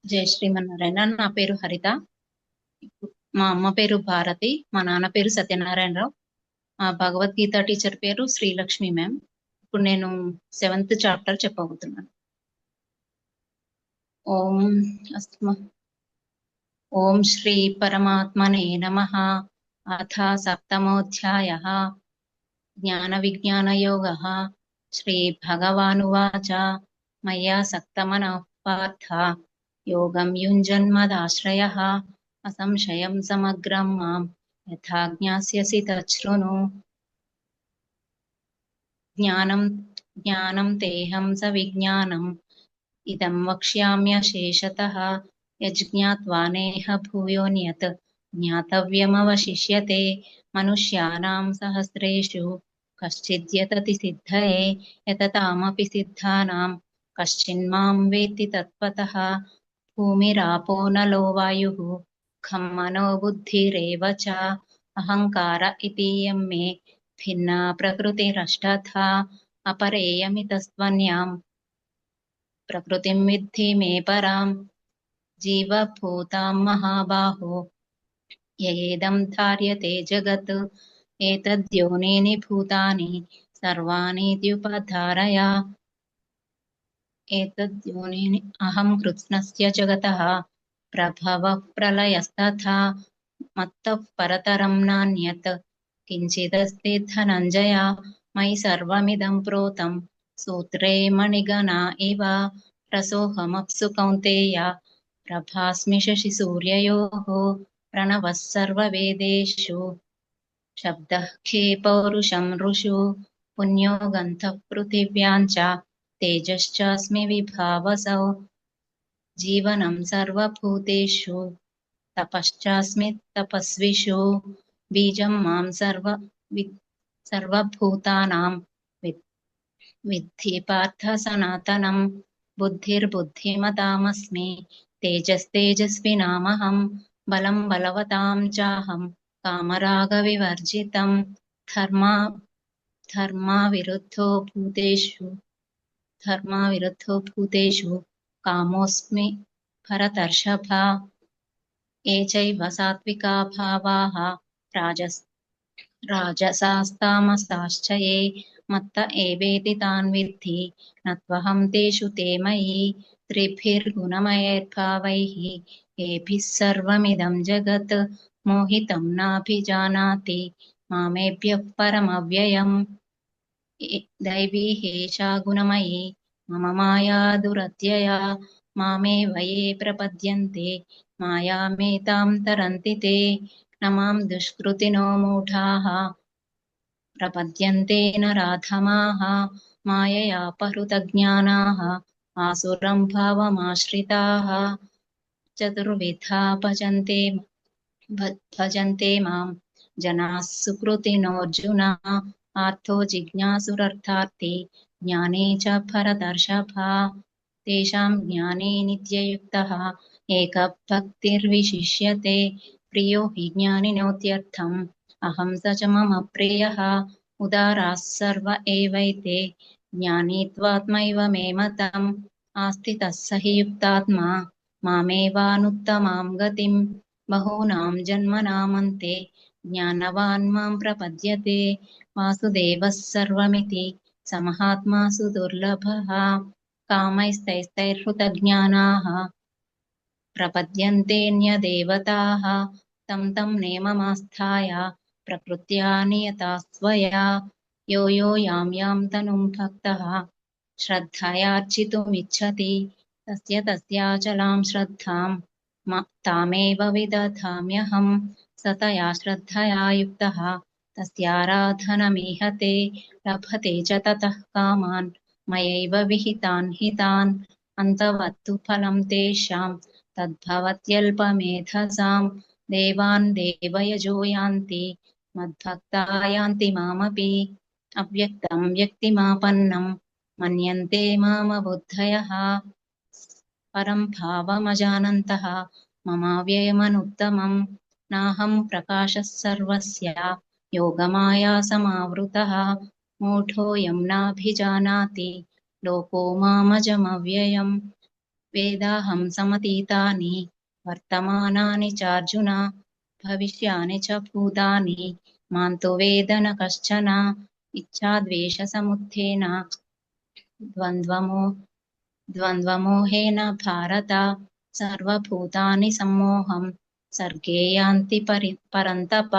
జై శ్రీమన్నారాయణ. నా పేరు హరిత. మా అమ్మ పేరు భారతి. మా నాన్న పేరు సత్యనారాయణరావు. మా భగవద్గీత టీచర్ పేరు శ్రీలక్ష్మి మ్యామ్. ఇప్పుడు నేను 7th చాప్టర్ చెప్పబోతున్నాను. ఓం అస్మ ఓం శ్రీ పరమాత్మనే నమః. అథ సప్తమోऽధ్యాయः. జ్ఞాన విజ్ఞాన యోగः. శ్రీ భగవానువాచ మయా సక్తమనః పార్థ యోగం యుञ्जन्मदाश्रयः అసంశయం సమగ్రం మాం యథా జ్ఞాస్యసి తచ్ఛృణు. జ్ఞానం జ్ఞానం తేహం సవిజ్ఞానం ఇదం వక్ష్యామ్యశేషతః యజ్ఞాత్వా నేహ భూయోన్యత్ జ్ఞాతవ్యమవశిష్యతే. మనుష్యానాం సహస్రేషు కశ్చిద్యతతి సిద్ధయే యతతామపి సిద్ధానాం కశ్చిన్మాం వేత్తి తత్వతః. భూమిరాపో నలో వాయుః ఖం మనో బుద్ధిరేవ చ అహంకార ఇतीयं మే భిన్నా ప్రకృతిరష్టథా. అపరేయమితస్త్వన్యాం ప్రకృతిం విద్ధి మే పరాం. జీవభూతాం మహాబాహో యయేదం ధార్యతే జగత్ ఏతద్యోనీని భూతాని సర్వాణీత్యుపధారయ. ఏతద్యోనీని అహం కృత్స్నస్య జగతః ప్రభవః ప్రళయస్తథా మత్తః పరతరం నాన్యత్ కించిదస్తి ధనంజయ. మయి సర్వమిదం ప్రోతం సూత్రే మణిగణా ఇవ రసోऽహమప్సు కౌంతేయ ప్రభాస్మి శశిసూర్యయోः. ప్రణవः సర్వవేదేషు శబ్దः खे పౌరుషం ఋషు పుణ్యో గంధః పృథివ్యాం చ తేజశ్చాస్మి విభావసౌ. జీవనం సర్వభూతేషు తపశ్చాస్మి తపస్విషు. బీజం మాం సర్వభూతానాం విద్ధి పార్థ సనాతనం. బుద్ధిర్బుద్ధిమతామస్మి తేజస్తేజస్వినామహం. బలం బలవతాం చాహం కామరాగవివర్జితం. ధర్మావిరుద్ధో భూతేషు కామోऽస్మి భరతర్షభ. ఏ చైవ సాత్వికా భావాః రాజసాస్తామసాశ్చ ఏ మత్త ఏవేతి తాన్ విద్ధి నత్వహం తేషు తే మయి. త్రిభిర్గుణమయైర్భావైః ఏభిः సర్వమిదం జగత్ మోహితం నాభిజానాతి మామేభ్యः పరమవ్యయం. దైవీ హేషా గుణమయీ మమ మాయా దురత్యయా. మామేవ యే ప్రపద్యంతే మాయామేతాం తరంతి తే. న మాం దుష్కృతినో మూఢాః ప్రపద్యంతే నరాధమాః. మాయయాపహృతజ్ఞానాః ఆసురం భావమాశ్రితాః. చతుర్విధా భజంతే మాం జనాః సుకృతినోऽర్జున. ఆర్తో జిజ్ఞాసురర్థార్థి జ్ఞానే చ భరతర్షభ. తేషాం జ్ఞానే నిత్యయుక్తః ఏకభక్తిర్విశిష్యతే. ప్రియో హి జ్ఞానినోత్యర్థం అహం స చ మమ ప్రియః. ఉదారాः సర్వ ఏవైతే జ్ఞానీ త్వాత్మైవ మే మతం. ఆస్థితः స హి యుక్తాత్మా మామేవానుత్తమాం గతిం. బహూనాం జన్మనామంతే జ్ఞానవాన్ మాం ప్రపద్యతే. వాసుదేవः సర్వమితి సమహాత్మాసు దుర్లభः. కామైస్తైస్తైర్హృతజ్ఞానాः ప్రపద్యంతేన్యదేవతాः. తం తం నేమమాస్థాయ ప్రకృత్యా నియతా స్వయా. యో యో యాం యాం తనుం భక్తః శ్రద్ధయార్చితుమిచ్చతి తస్య తస్యాచలాం శ్రద్ధాం తామేవ విదధామ్యహం. స తయా శ్రద్ధయా యుక్తః తస్యారాధనమీహతే. లభతే చ తతః కామాన్ మయైవ విహితాన్ హితాన్. అంతవత్తు ఫలం తేషాం తద్భవత్యల్పమేధసాం. దేవాన్ దేవయజో యాంతి మద్భక్తా యాంతి మామపి. అవ్యక్తం వ్యక్తిమాపన్నం మన్యంతే మామబుద్ధయః. పరం భావమజానంతః మమావ్యయమనుత్తమం. నాహం ప్రకాశः సర్వస్య యోగమాయా సమావృతः. మూఢోऽయం నాభిజానాతి లోకో మామజమవ్యయం. వేదాహం సమతీతాని వర్తమానాని చార్జున భవిష్యాని చ భూతాని మాంతు వేద న కశ్చన ఇచ్ఛాద్వేష సముత్థేన ద్వంద్వమో ద్వంద్వమోహేన భారత సర్వభూతాని సమ్మోహం సర్గే యాంతి పరంతప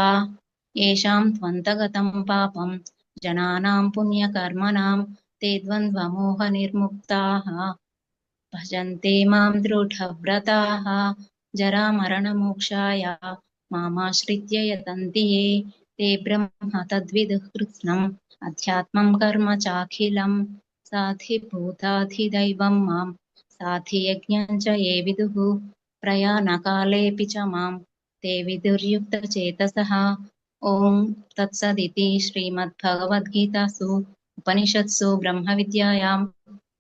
येषां त्वन्तगतं पापं जनानां पुण्यकर्मणां ते द्वन्द्वमोहनिर्मुक्ताः भजन्ते मां दृढव्रताः जरामरणमोक्षाय मामाश्रित्य यतन्ति ये ते ब्रह्म तद्विदुः कृत्स्नम् अध्यात्मं कर्म चाखिलं साधिभूताधिदैवं मां साधियज्ञं च ये विदुः प्रयाणकालेऽपि च मां ते विदुर्युक्तचेतसः ओम तत्सदिति श्रीमद्भगवद्गीतासु उपनिषत्सु ब्रह्मविद्यायां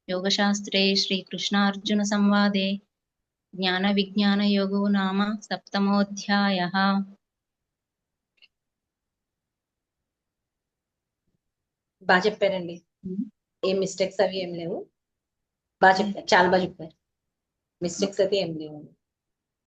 योगशास्त्रे श्रीकृष्णार्जुनसंवादे ज्ञानविज्ञानयोगो नाम सप्तमोऽध्यायः। బాగా చెప్పారండి. ఏం మిస్టేక్స్ అవి ఏం లేవు. బాగా చెప్పారు, చాలా బాగా చెప్పారు. మిస్టేక్స్ అయితే ఏం లేవు.